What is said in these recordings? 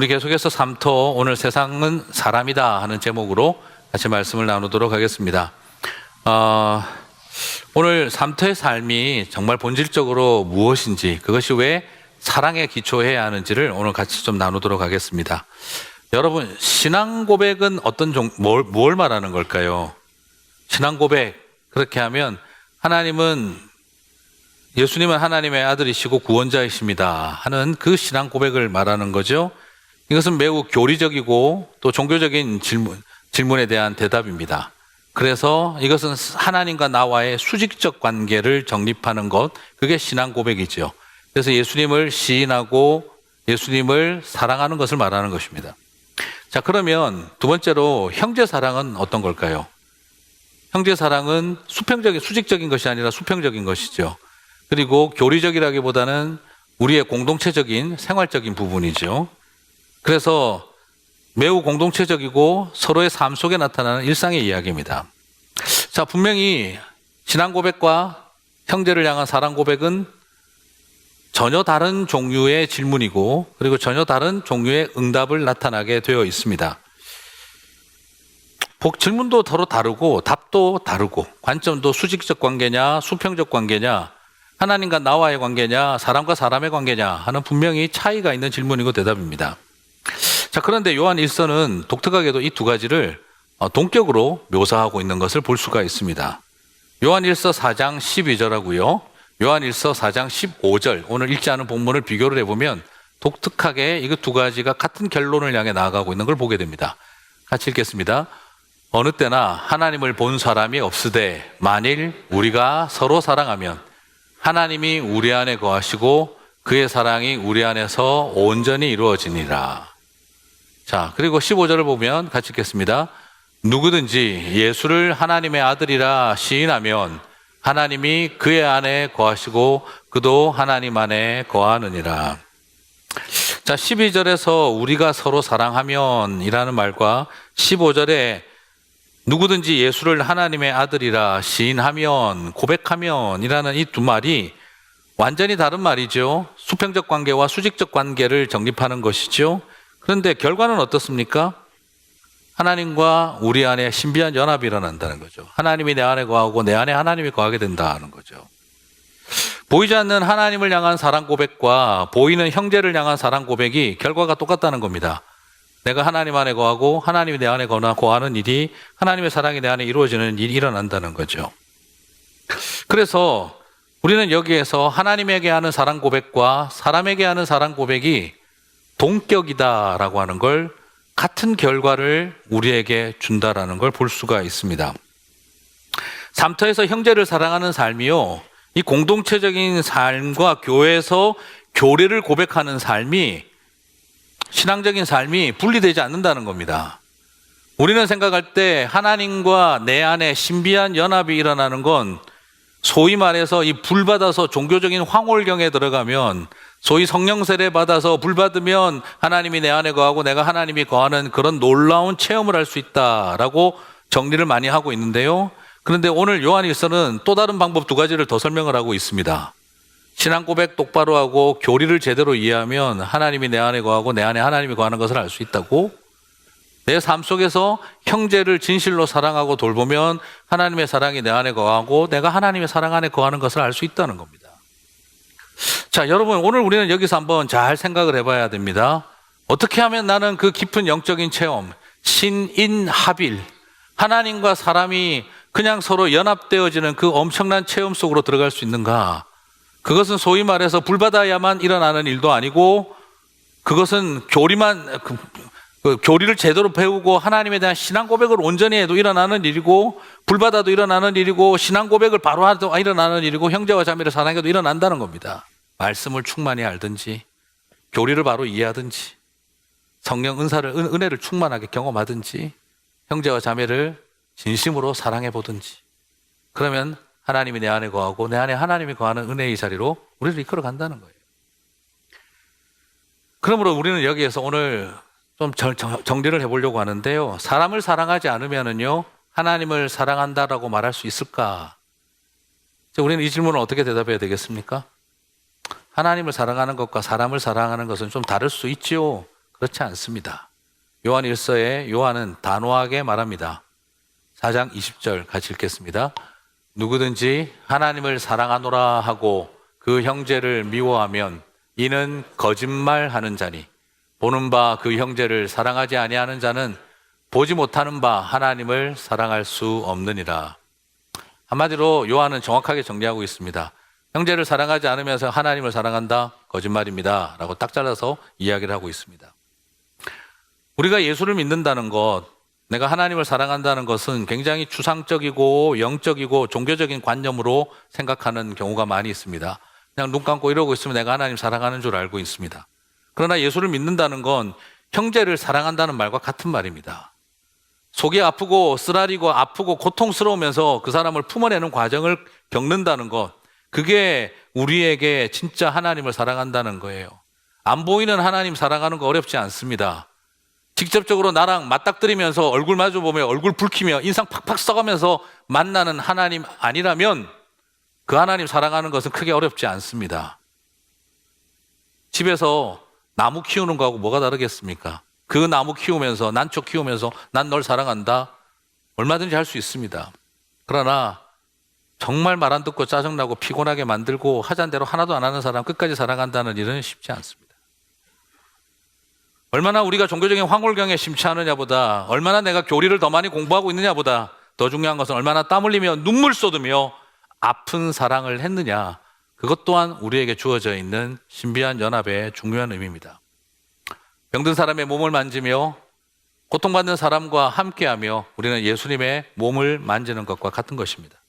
우리 계속해서 3토 오늘 세상은 사람이다 하는 제목으로 같이 말씀을 나누도록 하겠습니다. 오늘 3토의 삶이 정말 본질적으로 무엇인지, 그것이 왜 사랑에 기초해야 하는지를 오늘 같이 좀 나누도록 하겠습니다. 여러분, 신앙 고백은 뭘 말하는 걸까요? 신앙 고백, 그렇게 하면 예수님은 하나님의 아들이시고 구원자이십니다 하는 그 신앙 고백을 말하는 거죠. 이것은 매우 교리적이고 또 종교적인 질문에 대한 대답입니다. 그래서 이것은 하나님과 나와의 수직적 관계를 정립하는 것, 그게 신앙 고백이죠. 그래서 예수님을 시인하고 예수님을 사랑하는 것을 말하는 것입니다. 자, 그러면 두 번째로 형제 사랑은 어떤 걸까요? 형제 사랑은 수직적인 것이 아니라 수평적인 것이죠. 그리고 교리적이라기보다는 우리의 공동체적인 생활적인 부분이죠. 그래서 매우 공동체적이고 서로의 삶 속에 나타나는 일상의 이야기입니다. 자, 분명히 신앙 고백과 형제를 향한 사랑 고백은 전혀 다른 종류의 질문이고, 그리고 전혀 다른 종류의 응답을 나타나게 되어 있습니다. 질문도 서로 다르고 답도 다르고, 관점도 수직적 관계냐 수평적 관계냐, 하나님과 나와의 관계냐 사람과 사람의 관계냐 하는 분명히 차이가 있는 질문이고 대답입니다. 자, 그런데 요한 1서는 독특하게도 이 두 가지를 동격으로 묘사하고 있는 것을 볼 수가 있습니다. 요한 1서 4장 12절하고요 요한 1서 4장 15절, 오늘 읽지 않은 본문을 비교를 해보면 독특하게 이 두 가지가 같은 결론을 향해 나아가고 있는 걸 보게 됩니다. 같이 읽겠습니다. 어느 때나 하나님을 본 사람이 없으되 만일 우리가 서로 사랑하면 하나님이 우리 안에 거하시고 그의 사랑이 우리 안에서 온전히 이루어지니라. 자, 그리고 15절을 보면 같이 읽겠습니다. 누구든지 예수를 하나님의 아들이라 시인하면 하나님이 그의 안에 거하시고 그도 하나님 안에 거하느니라. 자, 12절에서 우리가 서로 사랑하면 이라는 말과 15절에 누구든지 예수를 하나님의 아들이라 시인하면, 고백하면 이라는 이 두 말이 완전히 다른 말이죠. 수평적 관계와 수직적 관계를 정립하는 것이죠. 그런데 결과는 어떻습니까? 하나님과 우리 안에 신비한 연합이 일어난다는 거죠. 하나님이 내 안에 거하고 내 안에 하나님이 거하게 된다는 거죠. 보이지 않는 하나님을 향한 사랑 고백과 보이는 형제를 향한 사랑 고백이 결과가 똑같다는 겁니다. 내가 하나님 안에 거하고 하나님이 내 안에 거하는 일이, 하나님의 사랑이 내 안에 이루어지는 일이 일어난다는 거죠. 그래서 우리는 여기에서 하나님에게 하는 사랑 고백과 사람에게 하는 사랑 고백이 동격이다라고 하는 걸, 같은 결과를 우리에게 준다라는 걸 볼 수가 있습니다. 3터에서 형제를 사랑하는 삶이요, 이 공동체적인 삶과 교회에서 교리를 고백하는 삶이, 신앙적인 삶이 분리되지 않는다는 겁니다. 우리는 생각할 때 하나님과 내 안에 신비한 연합이 일어나는 건 소위 말해서 이 불 받아서 종교적인 황홀경에 들어가면, 소위 성령 세례 받아서 불 받으면 하나님이 내 안에 거하고 내가 하나님이 거하는 그런 놀라운 체험을 할 수 있다라고 정리를 많이 하고 있는데요. 그런데 오늘 요한 1서는 또 다른 방법 두 가지를 더 설명을 하고 있습니다. 신앙 고백 똑바로 하고 교리를 제대로 이해하면 하나님이 내 안에 거하고 내 안에 하나님이 거하는 것을 알 수 있다고, 내 삶 속에서 형제를 진실로 사랑하고 돌보면 하나님의 사랑이 내 안에 거하고 내가 하나님의 사랑 안에 거하는 것을 알 수 있다는 겁니다. 자, 여러분, 오늘 우리는 여기서 한번 잘 생각을 해봐야 됩니다. 어떻게 하면 나는 그 깊은 영적인 체험, 신인합일, 하나님과 사람이 그냥 서로 연합되어지는 그 엄청난 체험 속으로 들어갈 수 있는가? 그것은 소위 말해서 불 받아야만 일어나는 일도 아니고, 그것은 교리를 제대로 배우고 하나님에 대한 신앙 고백을 온전히 해도 일어나는 일이고, 불 받아도 일어나는 일이고, 신앙 고백을 바로 해도 일어나는 일이고, 형제와 자매를 사랑해도 일어난다는 겁니다. 말씀을 충만히 알든지, 교리를 바로 이해하든지, 성령 은혜를 충만하게 경험하든지, 형제와 자매를 진심으로 사랑해 보든지, 그러면 하나님이 내 안에 거하고 내 안에 하나님이 거하는 은혜의 자리로 우리를 이끌어 간다는 거예요. 그러므로 우리는 여기에서 오늘 좀 정리를 해보려고 하는데요. 사람을 사랑하지 않으면요, 하나님을 사랑한다라고 말할 수 있을까? 우리는 이 질문을 어떻게 대답해야 되겠습니까? 하나님을 사랑하는 것과 사람을 사랑하는 것은 좀 다를 수 있지요. 그렇지 않습니다. 요한 1서에 요한은 단호하게 말합니다. 4장 20절 같이 읽겠습니다. 누구든지 하나님을 사랑하노라 하고 그 형제를 미워하면 이는 거짓말하는 자니 보는 바 그 형제를 사랑하지 아니하는 자는 보지 못하는 바 하나님을 사랑할 수 없느니라. 한마디로 요한은 정확하게 정리하고 있습니다. 형제를 사랑하지 않으면서 하나님을 사랑한다? 거짓말입니다. 라고 딱 잘라서 이야기를 하고 있습니다. 우리가 예수를 믿는다는 것, 내가 하나님을 사랑한다는 것은 굉장히 추상적이고 영적이고 종교적인 관념으로 생각하는 경우가 많이 있습니다. 그냥 눈 감고 이러고 있으면 내가 하나님 사랑하는 줄 알고 있습니다. 그러나 예수를 믿는다는 건 형제를 사랑한다는 말과 같은 말입니다. 속이 아프고 쓰라리고 아프고 고통스러우면서 그 사람을 품어내는 과정을 겪는다는 것, 그게 우리에게 진짜 하나님을 사랑한다는 거예요. 안 보이는 하나님 사랑하는 거 어렵지 않습니다. 직접적으로 나랑 맞닥뜨리면서 얼굴 마주보며 얼굴 붉히며 인상 팍팍 써가면서 만나는 하나님 아니라면 그 하나님 사랑하는 것은 크게 어렵지 않습니다. 집에서 나무 키우는 거하고 뭐가 다르겠습니까? 그 나무 키우면서 난초 키우면서 난 널 사랑한다? 얼마든지 할 수 있습니다. 그러나 정말 말 안 듣고 짜증나고 피곤하게 만들고 하자는 대로 하나도 안 하는 사람 끝까지 사랑한다는 일은 쉽지 않습니다. 얼마나 우리가 종교적인 황홀경에 심취하느냐보다 얼마나 내가 교리를 더 많이 공부하고 있느냐보다 더 중요한 것은 얼마나 땀 흘리며 눈물 쏟으며 아픈 사랑을 했느냐, 그것 또한 우리에게 주어져 있는 신비한 연합의 중요한 의미입니다. 병든 사람의 몸을 만지며 고통받는 사람과 함께하며 우리는 예수님의 몸을 만지는 것과 같은 것입니다.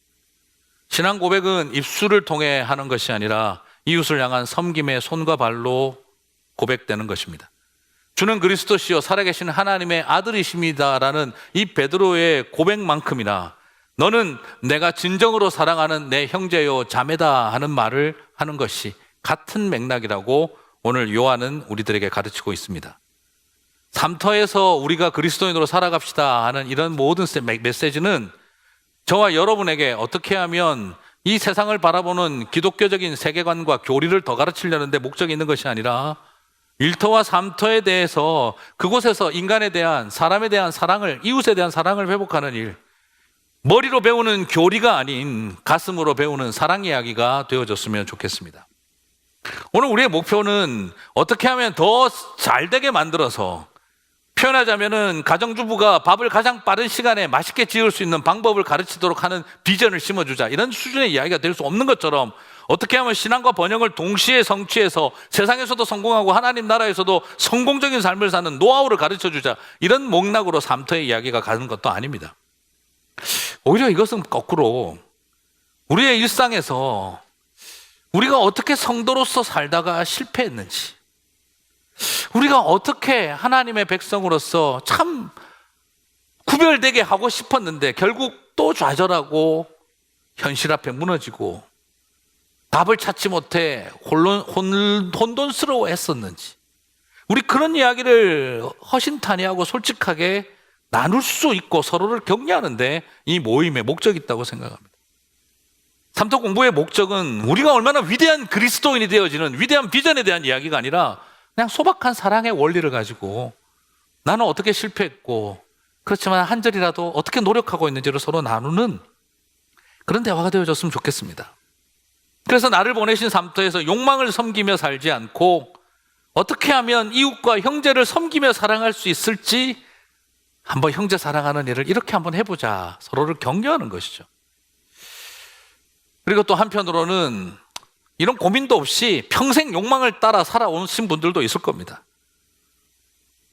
신앙 고백은 입술을 통해 하는 것이 아니라 이웃을 향한 섬김의 손과 발로 고백되는 것입니다. 주는 그리스도시요 살아계신 하나님의 아들이십니다라는 이 베드로의 고백만큼이나 너는 내가 진정으로 사랑하는 내 형제요 자매다 하는 말을 하는 것이 같은 맥락이라고 오늘 요한은 우리들에게 가르치고 있습니다. 삼터에서 우리가 그리스도인으로 살아갑시다 하는 이런 모든 메시지는 저와 여러분에게 어떻게 하면 이 세상을 바라보는 기독교적인 세계관과 교리를 더 가르치려는 데 목적이 있는 것이 아니라 1터와 3터에 대해서 그곳에서 인간에 대한, 사람에 대한 사랑을, 이웃에 대한 사랑을 회복하는 일, 머리로 배우는 교리가 아닌 가슴으로 배우는 사랑 이야기가 되어졌으면 좋겠습니다. 오늘 우리의 목표는 어떻게 하면 더 잘되게 만들어서, 표현하자면은 가정주부가 밥을 가장 빠른 시간에 맛있게 지을 수 있는 방법을 가르치도록 하는 비전을 심어주자, 이런 수준의 이야기가 될 수 없는 것처럼 어떻게 하면 신앙과 번영을 동시에 성취해서 세상에서도 성공하고 하나님 나라에서도 성공적인 삶을 사는 노하우를 가르쳐주자, 이런 맥락으로 3터의 이야기가 가는 것도 아닙니다. 오히려 이것은 거꾸로 우리의 일상에서 우리가 어떻게 성도로서 살다가 실패했는지, 우리가 어떻게 하나님의 백성으로서 참 구별되게 하고 싶었는데 결국 또 좌절하고 현실 앞에 무너지고 답을 찾지 못해 혼돈스러워 했었는지, 우리 그런 이야기를 허심탄회하고 솔직하게 나눌 수 있고 서로를 격려하는데 이 모임의 목적이 있다고 생각합니다. 삼터 공부의 목적은 우리가 얼마나 위대한 그리스도인이 되어지는 위대한 비전에 대한 이야기가 아니라 그냥 소박한 사랑의 원리를 가지고 나는 어떻게 실패했고 그렇지만 한 절이라도 어떻게 노력하고 있는지를 서로 나누는 그런 대화가 되어졌으면 좋겠습니다. 그래서 나를 보내신 삼터에서 욕망을 섬기며 살지 않고 어떻게 하면 이웃과 형제를 섬기며 사랑할 수 있을지 한번 형제 사랑하는 일을 이렇게 한번 해보자, 서로를 격려하는 것이죠. 그리고 또 한편으로는 이런 고민도 없이 평생 욕망을 따라 살아오신 분들도 있을 겁니다.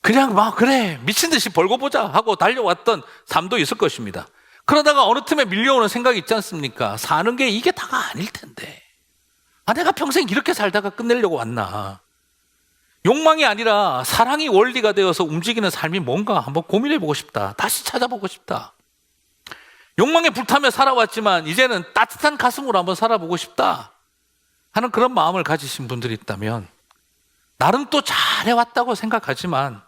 그냥 막 그래 미친 듯이 벌고 보자 하고 달려왔던 삶도 있을 것입니다. 그러다가 어느 틈에 밀려오는 생각이 있지 않습니까? 사는 게 이게 다가 아닐 텐데, 내가 평생 이렇게 살다가 끝내려고 왔나. 욕망이 아니라 사랑이 원리가 되어서 움직이는 삶이 뭔가 한번 고민해보고 싶다, 다시 찾아보고 싶다. 욕망에 불타며 살아왔지만 이제는 따뜻한 가슴으로 한번 살아보고 싶다 하는 그런 마음을 가지신 분들이 있다면, 나름 또 잘해왔다고 생각하지만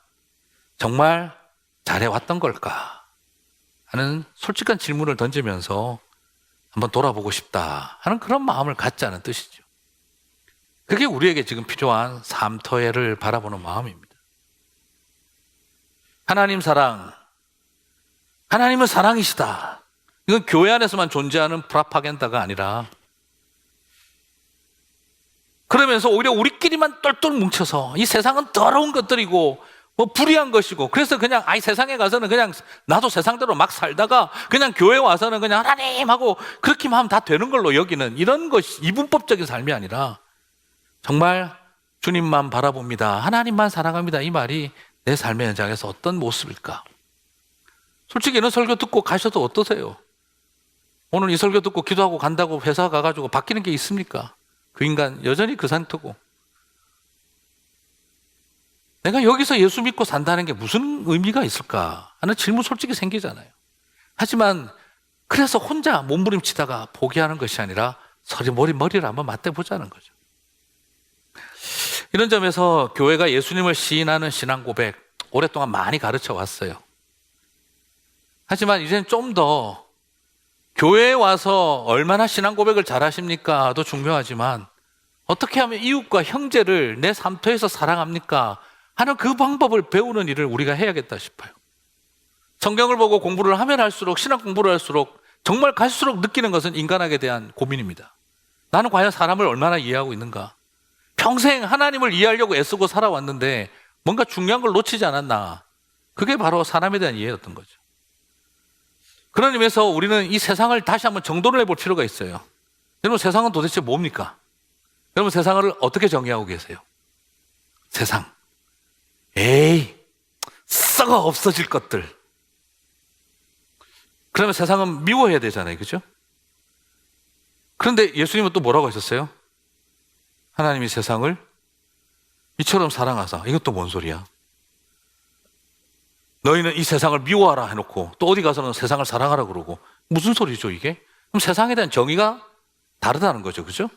정말 잘해왔던 걸까 하는 솔직한 질문을 던지면서 한번 돌아보고 싶다 하는 그런 마음을 갖자는 뜻이죠. 그게 우리에게 지금 필요한 삼터회를 바라보는 마음입니다. 하나님 사랑, 하나님은 사랑이시다. 이건 교회 안에서만 존재하는 프라파간다가 아니라 그러면서 오히려 우리끼리만 똘똘 뭉쳐서 이 세상은 더러운 것들이고 뭐 불의한 것이고 그래서 그냥 세상에 가서는 그냥 나도 세상대로 막 살다가 그냥 교회 와서는 그냥 하나님 하고 그렇게만 하면 다 되는 걸로 여기는 이런 것이 이분법적인 삶이 아니라 정말 주님만 바라봅니다. 하나님만 사랑합니다. 이 말이 내 삶의 현장에서 어떤 모습일까? 솔직히 이런 설교 듣고 가셔도 어떠세요? 오늘 이 설교 듣고 기도하고 간다고 회사 가가지고 바뀌는 게 있습니까? 그 인간 여전히 그 상태고 내가 여기서 예수 믿고 산다는 게 무슨 의미가 있을까 하는 질문 솔직히 생기잖아요. 하지만 그래서 혼자 몸부림치다가 포기하는 것이 아니라 서리 머리를 한번 맞대보자는 거죠. 이런 점에서 교회가 예수님을 시인하는 신앙 고백 오랫동안 많이 가르쳐 왔어요. 하지만 이제는 좀 더 교회에 와서 얼마나 신앙 고백을 잘 하십니까도 중요하지만 어떻게 하면 이웃과 형제를 내 삶터에서 사랑합니까 하는 그 방법을 배우는 일을 우리가 해야겠다 싶어요. 성경을 보고 공부를 하면 할수록 신학 공부를 할수록 정말 갈수록 느끼는 것은 인간학에 대한 고민입니다. 나는 과연 사람을 얼마나 이해하고 있는가? 평생 하나님을 이해하려고 애쓰고 살아왔는데 뭔가 중요한 걸 놓치지 않았나? 그게 바로 사람에 대한 이해였던 거죠. 그런 의미에서 우리는 이 세상을 다시 한번 정돈을 해볼 필요가 있어요. 여러분 세상은 도대체 뭡니까? 여러분 세상을 어떻게 정의하고 계세요? 세상. 에이, 썩어 없어질 것들. 그러면 세상은 미워해야 되잖아요. 그죠? 그런데 예수님은 또 뭐라고 하셨어요? 하나님이 세상을 이처럼 사랑하사. 이것도 뭔 소리야? 너희는 이 세상을 미워하라 해놓고 또 어디 가서는 세상을 사랑하라 그러고 무슨 소리죠 이게? 그럼 세상에 대한 정의가 다르다는 거죠. 그죠?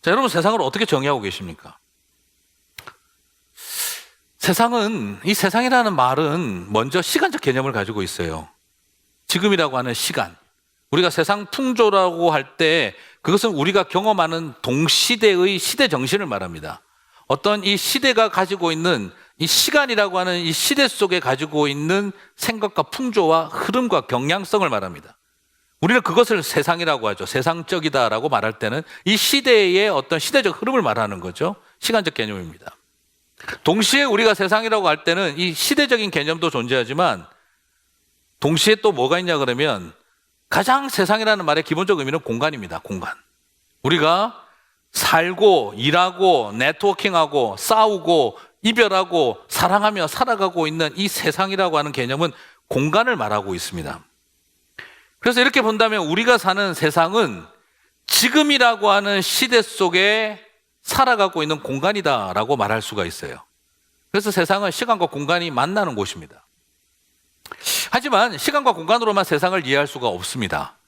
자, 여러분 세상을 어떻게 정의하고 계십니까? 세상은, 이 세상이라는 말은 먼저 시간적 개념을 가지고 있어요. 지금이라고 하는 시간. 우리가 세상 풍조라고 할 때 그것은 우리가 경험하는 동시대의 시대 정신을 말합니다. 어떤 이 시대가 가지고 있는 이 시간이라고 하는 이 시대 속에 가지고 있는 생각과 풍조와 흐름과 경향성을 말합니다. 우리는 그것을 세상이라고 하죠. 세상적이다라고 말할 때는 이 시대의 어떤 시대적 흐름을 말하는 거죠. 시간적 개념입니다. 동시에 우리가 세상이라고 할 때는 이 시대적인 개념도 존재하지만 동시에 또 뭐가 있냐 그러면 가장 세상이라는 말의 기본적 의미는 공간입니다. 공간. 우리가 살고 일하고 네트워킹하고 싸우고 이별하고 사랑하며 살아가고 있는 이 세상이라고 하는 개념은 공간을 말하고 있습니다. 그래서 이렇게 본다면 우리가 사는 세상은 지금이라고 하는 시대 속에 살아가고 있는 공간이다라고 말할 수가 있어요. 그래서 세상은 시간과 공간이 만나는 곳입니다. 하지만 시간과 공간으로만 세상을 이해할 수가 없습니다.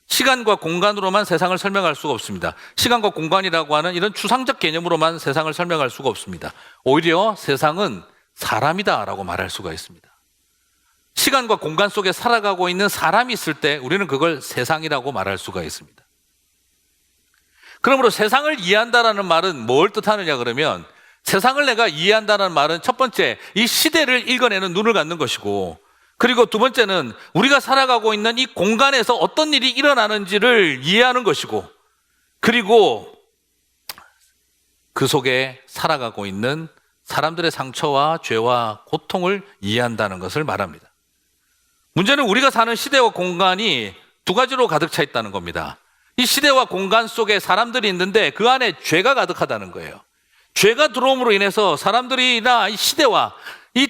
시간과 공간으로만 세상을 설명할 수가 없습니다. 시간과 공간이라고 하는 이런 추상적 개념으로만 세상을 설명할 수가 없습니다. 오히려 세상은 사람이다라고 말할 수가 있습니다. 시간과 공간 속에 살아가고 있는 사람이 있을 때 우리는 그걸 세상이라고 말할 수가 있습니다. 그러므로 세상을 이해한다라는 말은 뭘 뜻하느냐 그러면 세상을 내가 이해한다는 말은 첫 번째 이 시대를 읽어내는 눈을 갖는 것이고 그리고 두 번째는 우리가 살아가고 있는 이 공간에서 어떤 일이 일어나는지를 이해하는 것이고 그리고 그 속에 살아가고 있는 사람들의 상처와 죄와 고통을 이해한다는 것을 말합니다. 문제는 우리가 사는 시대와 공간이 두 가지로 가득 차 있다는 겁니다. 이 시대와 공간 속에 사람들이 있는데 그 안에 죄가 가득하다는 거예요. 죄가 들어옴으로 인해서 사람들이나 이 시대와 이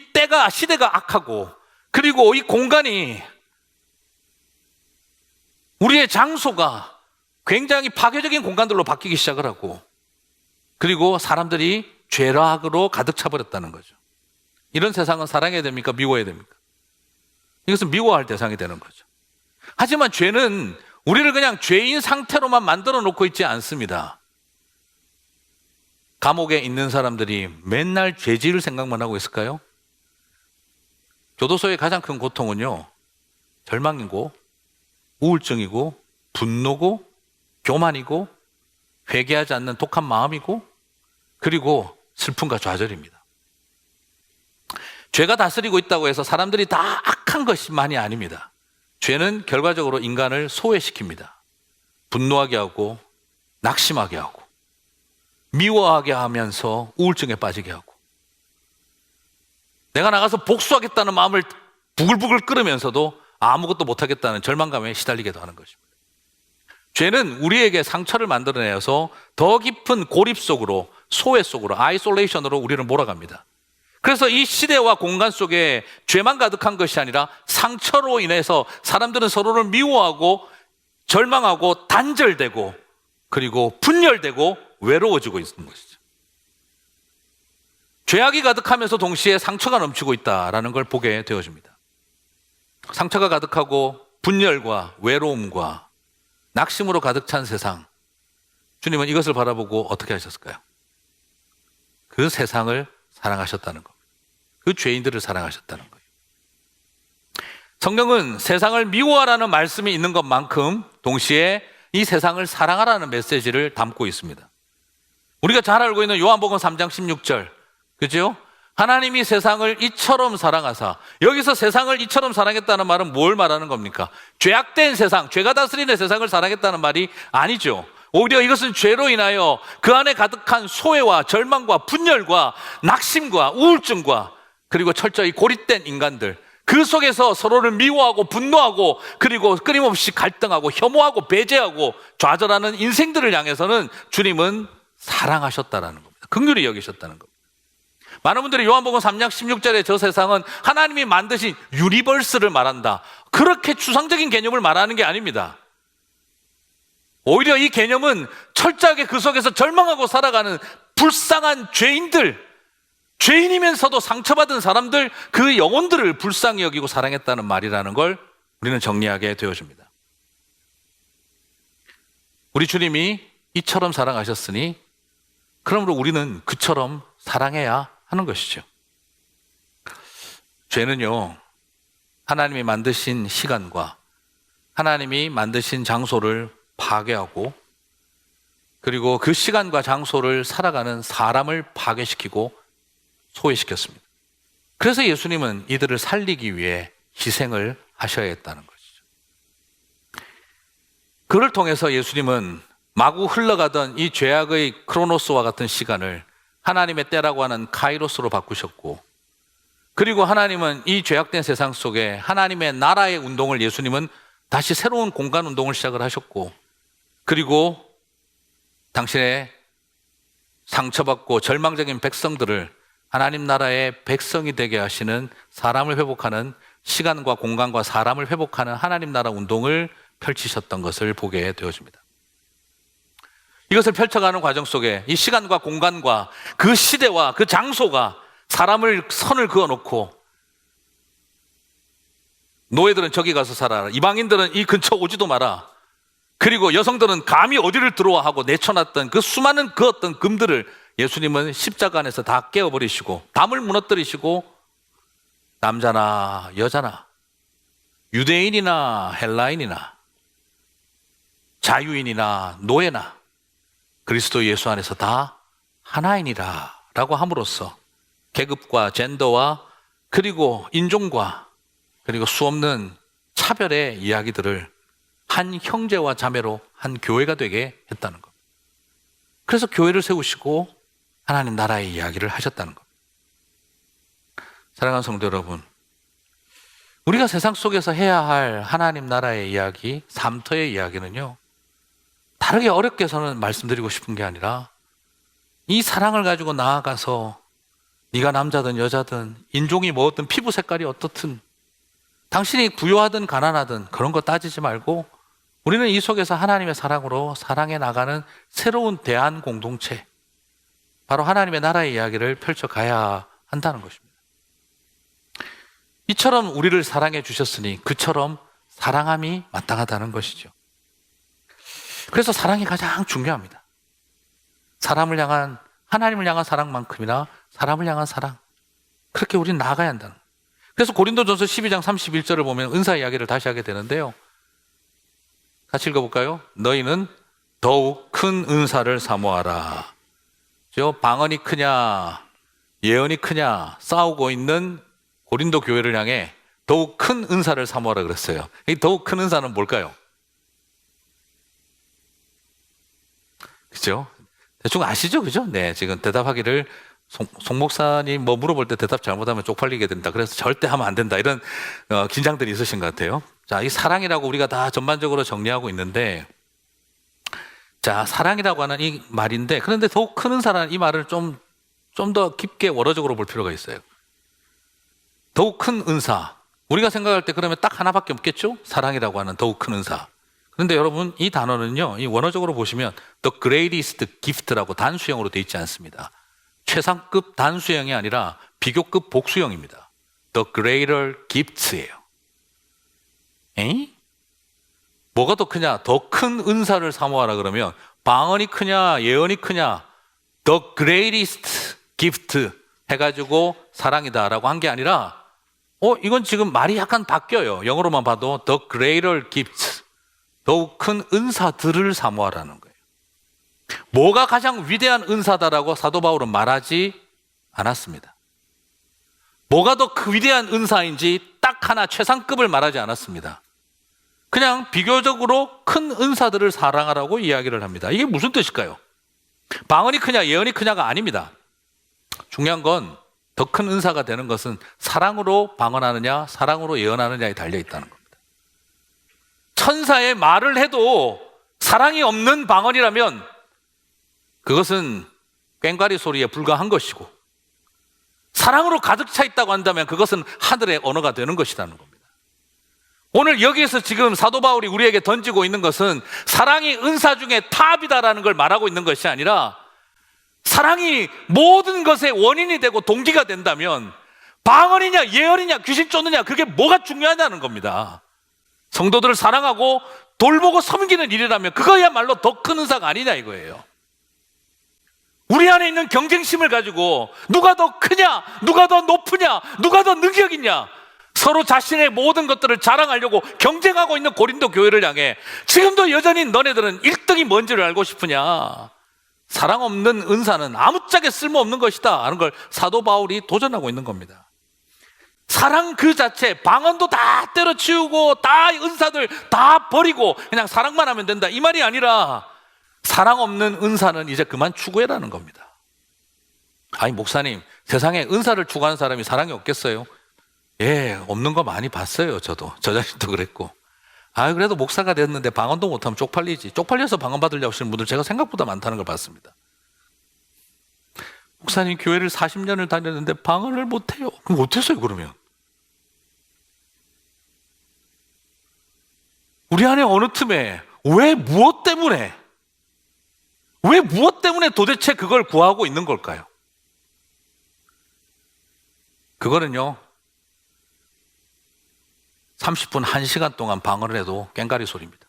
시대가 악하고 그리고 이 공간이 우리의 장소가 굉장히 파괴적인 공간들로 바뀌기 시작을 하고 그리고 사람들이 죄악으로 가득 차버렸다는 거죠. 이런 세상은 사랑해야 됩니까? 미워해야 됩니까? 이것은 미워할 대상이 되는 거죠. 하지만 죄는 우리를 그냥 죄인 상태로만 만들어 놓고 있지 않습니다. 감옥에 있는 사람들이 맨날 죄 지을 생각만 하고 있을까요? 교도소의 가장 큰 고통은요, 절망이고, 우울증이고, 분노고, 교만이고, 회개하지 않는 독한 마음이고, 그리고 슬픔과 좌절입니다. 죄가 다스리고 있다고 해서 사람들이 다 악한 것만이 아닙니다. 죄는 결과적으로 인간을 소외시킵니다. 분노하게 하고 낙심하게 하고 미워하게 하면서 우울증에 빠지게 하고 내가 나가서 복수하겠다는 마음을 부글부글 끓으면서도 아무것도 못하겠다는 절망감에 시달리기도 하는 것입니다. 죄는 우리에게 상처를 만들어내어서 더 깊은 고립 속으로, 소외 속으로, 아이솔레이션으로 우리를 몰아갑니다. 그래서 이 시대와 공간 속에 죄만 가득한 것이 아니라 상처로 인해서 사람들은 서로를 미워하고 절망하고 단절되고 그리고 분열되고 외로워지고 있는 것이죠. 죄악이 가득하면서 동시에 상처가 넘치고 있다는 걸 보게 되어집니다. 상처가 가득하고 분열과 외로움과 낙심으로 가득 찬 세상, 주님은 이것을 바라보고 어떻게 하셨을까요? 그 세상을 사랑하셨다는 겁니다. 그 죄인들을 사랑하셨다는 거예요. 성경은 세상을 미워하라는 말씀이 있는 것만큼 동시에 이 세상을 사랑하라는 메시지를 담고 있습니다. 우리가 잘 알고 있는 요한복음 3장 16절, 그죠? 하나님이 세상을 이처럼 사랑하사, 여기서 세상을 이처럼 사랑했다는 말은 뭘 말하는 겁니까? 죄악된 세상, 죄가 다스리는 세상을 사랑했다는 말이 아니죠. 오히려 이것은 죄로 인하여 그 안에 가득한 소외와 절망과 분열과 낙심과 우울증과 그리고 철저히 고립된 인간들, 그 속에서 서로를 미워하고 분노하고 그리고 끊임없이 갈등하고 혐오하고 배제하고 좌절하는 인생들을 향해서는 주님은 사랑하셨다라는 겁니다. 긍휼히 여기셨다는 겁니다. 많은 분들이 요한복음 3장 16절에 저 세상은 하나님이 만드신 유니버스를 말한다, 그렇게 추상적인 개념을 말하는 게 아닙니다. 오히려 이 개념은 철저하게 그 속에서 절망하고 살아가는 불쌍한 죄인들, 죄인이면서도 상처받은 사람들, 그 영혼들을 불쌍히 여기고 사랑했다는 말이라는 걸 우리는 정리하게 되어집니다. 우리 주님이 이처럼 사랑하셨으니 그러므로 우리는 그처럼 사랑해야 하는 것이죠. 죄는요, 하나님이 만드신 시간과 하나님이 만드신 장소를 파괴하고 그리고 그 시간과 장소를 살아가는 사람을 파괴시키고 소외시켰습니다. 그래서 예수님은 이들을 살리기 위해 희생을 하셔야 했다는 것이죠. 그를 통해서 예수님은 마구 흘러가던 이 죄악의 크로노스와 같은 시간을 하나님의 때라고 하는 카이로스로 바꾸셨고, 그리고 하나님은 이 죄악된 세상 속에 하나님의 나라의 운동을, 예수님은 다시 새로운 공간 운동을 시작을 하셨고, 그리고 당신의 상처받고 절망적인 백성들을 하나님 나라의 백성이 되게 하시는, 사람을 회복하는, 시간과 공간과 사람을 회복하는 하나님 나라 운동을 펼치셨던 것을 보게 되어집니다. 이것을 펼쳐가는 과정 속에 이 시간과 공간과 그 시대와 그 장소가 사람을 선을 그어놓고, 노예들은 저기 가서 살아라, 이방인들은 이 근처 오지도 마라, 그리고 여성들은 감히 어디를 들어와 하고 내쳐놨던 그 수많은 그었던 금들을 예수님은 십자가 안에서 다 깨어버리시고 담을 무너뜨리시고, 남자나 여자나 유대인이나 헬라인이나 자유인이나 노예나 그리스도 예수 안에서 다 하나이니라 라고 함으로써 계급과 젠더와 그리고 인종과 그리고 수없는 차별의 이야기들을 한 형제와 자매로 한 교회가 되게 했다는 것. 그래서 교회를 세우시고 하나님 나라의 이야기를 하셨다는 것. 사랑하는 성도 여러분, 우리가 세상 속에서 해야 할 하나님 나라의 이야기, 삶터의 이야기는요, 다르게 어렵게서는 말씀드리고 싶은 게 아니라 이 사랑을 가지고 나아가서 네가 남자든 여자든 인종이 뭐든 피부 색깔이 어떻든 당신이 부유하든 가난하든 그런 거 따지지 말고 우리는 이 속에서 하나님의 사랑으로 사랑해 나가는 새로운 대한 공동체, 바로 하나님의 나라의 이야기를 펼쳐가야 한다는 것입니다. 이처럼 우리를 사랑해 주셨으니 그처럼 사랑함이 마땅하다는 것이죠. 그래서 사랑이 가장 중요합니다. 사람을 향한, 하나님을 향한 사랑만큼이나 사람을 향한 사랑, 그렇게 우리는 나아가야 한다는 거예요. 그래서 고린도전서 12장 31절을 보면 은사 이야기를 다시 하게 되는데요, 같이 읽어볼까요? 너희는 더욱 큰 은사를 사모하라. 방언이 크냐 예언이 크냐 싸우고 있는 고린도 교회를 향해 더욱 큰 은사를 사모하라 그랬어요. 이 더욱 큰 은사는 뭘까요? 그죠? 대충 아시죠? 그죠? 네, 지금 대답하기를 송 목사님 뭐 물어볼 때 대답 잘못하면 쪽팔리게 된다. 그래서 절대 하면 안 된다. 이런 긴장들이 있으신 것 같아요. 자, 이 사랑이라고 우리가 다 전반적으로 정리하고 있는데, 자, 사랑이라고 하는 이 말인데, 그런데 더욱 큰 은사라는 이 말을 좀 더 깊게 원어적으로 볼 필요가 있어요. 더욱 큰 은사. 우리가 생각할 때 그러면 딱 하나밖에 없겠죠? 사랑이라고 하는 더욱 큰 은사. 그런데 여러분, 이 단어는요, 이 원어적으로 보시면 the greatest gift라고 단수형으로 되어 있지 않습니다. 최상급 단수형이 아니라 비교급 복수형입니다. The greater gifts예요. 에이? 뭐가 더 크냐? 더 큰 은사를 사모하라 그러면 방언이 크냐, 예언이 크냐? The greatest gift 해가지고 사랑이다라고 한 게 아니라, 이건 지금 말이 약간 바뀌어요. 영어로만 봐도 the greater gifts, 더욱 큰 은사들을 사모하라는 거예요. 뭐가 가장 위대한 은사다라고 사도 바울은 말하지 않았습니다. 뭐가 더 위대한 은사인지 딱 하나 최상급을 말하지 않았습니다. 그냥 비교적으로 큰 은사들을 사랑하라고 이야기를 합니다. 이게 무슨 뜻일까요? 방언이 크냐 예언이 크냐가 아닙니다. 중요한 건 더 큰 은사가 되는 것은 사랑으로 방언하느냐 사랑으로 예언하느냐에 달려있다는 겁니다. 천사의 말을 해도 사랑이 없는 방언이라면 그것은 꽹과리 소리에 불과한 것이고, 사랑으로 가득 차 있다고 한다면 그것은 하늘의 언어가 되는 것이라는 겁니다. 오늘 여기에서 지금 사도 바울이 우리에게 던지고 있는 것은 사랑이 은사 중에 탑이다라는 걸 말하고 있는 것이 아니라, 사랑이 모든 것의 원인이 되고 동기가 된다면 방언이냐 예언이냐 귀신 쫓느냐 그게 뭐가 중요하냐는 겁니다. 성도들을 사랑하고 돌보고 섬기는 일이라면 그거야말로 더 큰 은사가 아니냐 이거예요. 우리 안에 있는 경쟁심을 가지고 누가 더 크냐, 누가 더 높으냐, 누가 더 능력 있냐, 서로 자신의 모든 것들을 자랑하려고 경쟁하고 있는 고린도 교회를 향해 지금도 여전히 너네들은 1등이 뭔지를 알고 싶으냐, 사랑 없는 은사는 아무짝에 쓸모없는 것이다 하는 걸 사도 바울이 도전하고 있는 겁니다. 사랑 그 자체, 방언도 다 때려치우고 다 은사들 다 버리고 그냥 사랑만 하면 된다 이 말이 아니라, 사랑 없는 은사는 이제 그만 추구해라는 겁니다. 아니 목사님, 세상에 은사를 추구하는 사람이 사랑이 없겠어요? 예, 없는 거 많이 봤어요. 저도, 저 자신도 그랬고. 그래도 목사가 됐는데 방언도 못하면 쪽팔리지. 쪽팔려서 방언 받으려고 하시는 분들 제가 생각보다 많다는 걸 봤습니다. 목사님 교회를 40년을 다녔는데 방언을 못해요. 그럼 어땠어요 그러면? 우리 안에 어느 틈에 왜 무엇 때문에 도대체 그걸 구하고 있는 걸까요? 그거는요, 30분, 1시간 동안 방언을 해도 꽹과리 소리입니다.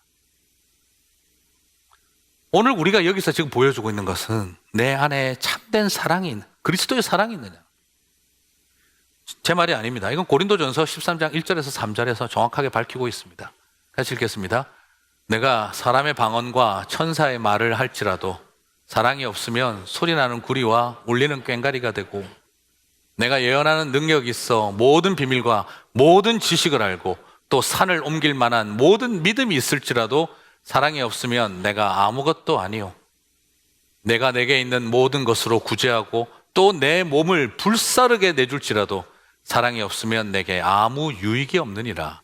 오늘 우리가 여기서 지금 보여주고 있는 것은 내 안에 참된 사랑이 있는, 그리스도의 사랑이 있느냐. 제 말이 아닙니다. 이건 고린도전서 13장 1절에서 3절에서 정확하게 밝히고 있습니다. 같이 읽겠습니다. 내가 사람의 방언과 천사의 말을 할지라도 사랑이 없으면 소리나는 구리와 울리는 꽹과리가 되고, 내가 예언하는 능력이 있어 모든 비밀과 모든 지식을 알고 또 산을 옮길 만한 모든 믿음이 있을지라도 사랑이 없으면 내가 아무것도 아니요. 내가 내게 있는 모든 것으로 구제하고 또 내 몸을 불사르게 내줄지라도 사랑이 없으면 내게 아무 유익이 없느니라.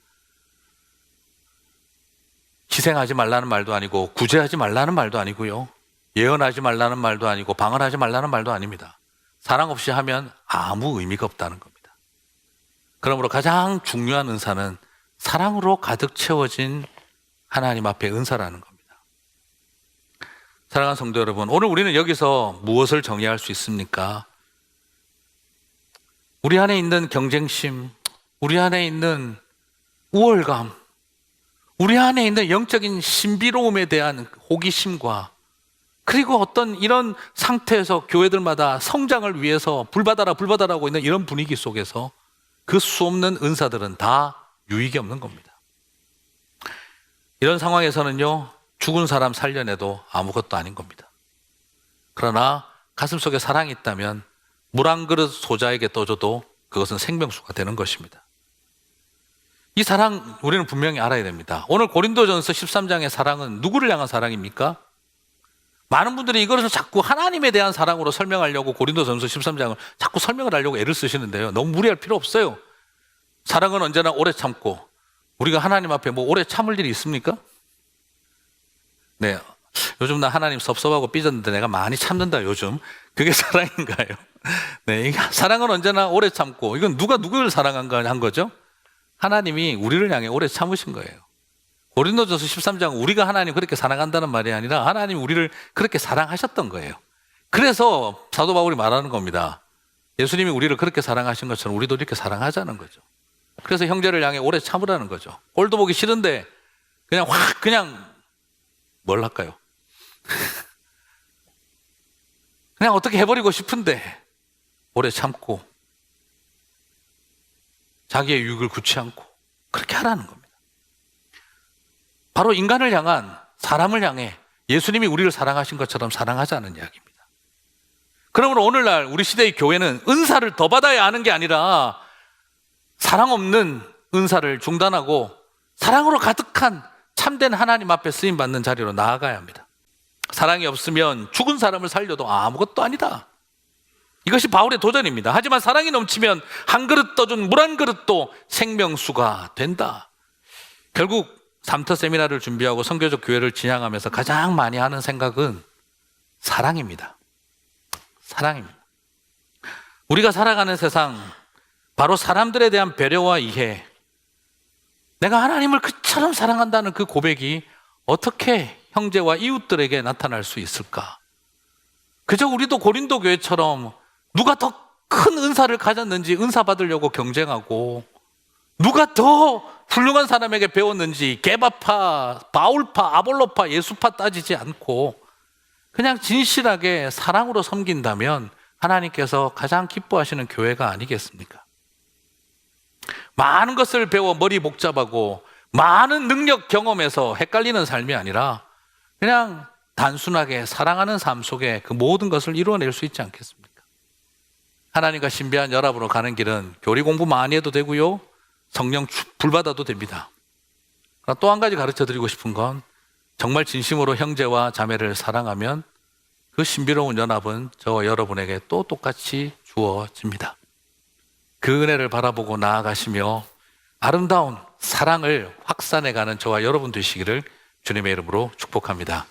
희생하지 말라는 말도 아니고 구제하지 말라는 말도 아니고요, 예언하지 말라는 말도 아니고 방언하지 말라는 말도 아닙니다. 사랑 없이 하면 아무 의미가 없다는 겁니다. 그러므로 가장 중요한 은사는 사랑으로 가득 채워진 하나님 앞에 은사라는 겁니다. 사랑하는 성도 여러분, 오늘 우리는 여기서 무엇을 정리할 수 있습니까? 우리 안에 있는 경쟁심, 우리 안에 있는 우월감, 우리 안에 있는 영적인 신비로움에 대한 호기심과, 그리고 어떤 이런 상태에서 교회들마다 성장을 위해서 불바다라고 있는 이런 분위기 속에서 그 수없는 은사들은 다 유익이 없는 겁니다. 이런 상황에서는요, 죽은 사람 살려내도 아무것도 아닌 겁니다. 그러나 가슴속에 사랑이 있다면 물 한 그릇 소자에게 떠줘도 그것은 생명수가 되는 것입니다. 이 사랑 우리는 분명히 알아야 됩니다. 오늘 고린도전서 13장의 사랑은 누구를 향한 사랑입니까? 많은 분들이 이것을 자꾸 하나님에 대한 사랑으로 설명하려고 고린도전서 13장을 자꾸 설명을 하려고 애를 쓰시는데요. 너무 무리할 필요 없어요. 사랑은 언제나 오래 참고, 우리가 하나님 앞에 뭐 오래 참을 일이 있습니까? 네, 요즘 나 하나님 섭섭하고 삐졌는데 내가 많이 참는다 요즘. 그게 사랑인가요? 네, 사랑은 언제나 오래 참고, 이건 누가 누구를 사랑한 거죠? 하나님이 우리를 향해 오래 참으신 거예요. 고린도전서 13장은 우리가 하나님 그렇게 사랑한다는 말이 아니라 하나님 우리를 그렇게 사랑하셨던 거예요. 그래서 사도 바울이 말하는 겁니다. 예수님이 우리를 그렇게 사랑하신 것처럼 우리도 이렇게 사랑하자는 거죠. 그래서 형제를 향해 오래 참으라는 거죠. 꼴도 보기 싫은데 그냥 뭘 할까요? 그냥 어떻게 해버리고 싶은데 오래 참고 자기의 유익을 굳지 않고 그렇게 하라는 겁니다. 바로 인간을 향한, 사람을 향해 예수님이 우리를 사랑하신 것처럼 사랑하자는 이야기입니다. 그러므로 오늘날 우리 시대의 교회는 은사를 더 받아야 하는 게 아니라 사랑 없는 은사를 중단하고 사랑으로 가득한 참된 하나님 앞에 쓰임받는 자리로 나아가야 합니다. 사랑이 없으면 죽은 사람을 살려도 아무것도 아니다. 이것이 바울의 도전입니다. 하지만 사랑이 넘치면 한 그릇 떠준 물 한 그릇도 생명수가 된다. 결국 삼터 세미나를 준비하고 선교적 교회를 진행하면서 가장 많이 하는 생각은 사랑입니다. 사랑입니다. 우리가 살아가는 세상, 바로 사람들에 대한 배려와 이해, 내가 하나님을 그처럼 사랑한다는 그 고백이 어떻게 형제와 이웃들에게 나타날 수 있을까? 그저 우리도 고린도 교회처럼 누가 더 큰 은사를 가졌는지 은사 받으려고 경쟁하고, 누가 더 훌륭한 사람에게 배웠는지 게바파, 바울파, 아볼로파, 예수파 따지지 않고 그냥 진실하게 사랑으로 섬긴다면 하나님께서 가장 기뻐하시는 교회가 아니겠습니까? 많은 것을 배워 머리 복잡하고 많은 능력 경험에서 헷갈리는 삶이 아니라 그냥 단순하게 사랑하는 삶 속에 그 모든 것을 이루어낼 수 있지 않겠습니까? 하나님과 신비한 연합으로 가는 길은 교리 공부 많이 해도 되고요, 성령 불받아도 됩니다. 그러나 또 한 가지 가르쳐 드리고 싶은 건, 정말 진심으로 형제와 자매를 사랑하면 그 신비로운 연합은 저와 여러분에게 또 똑같이 주어집니다. 그 은혜를 바라보고 나아가시며 아름다운 사랑을 확산해가는 저와 여러분 되시기를 주님의 이름으로 축복합니다.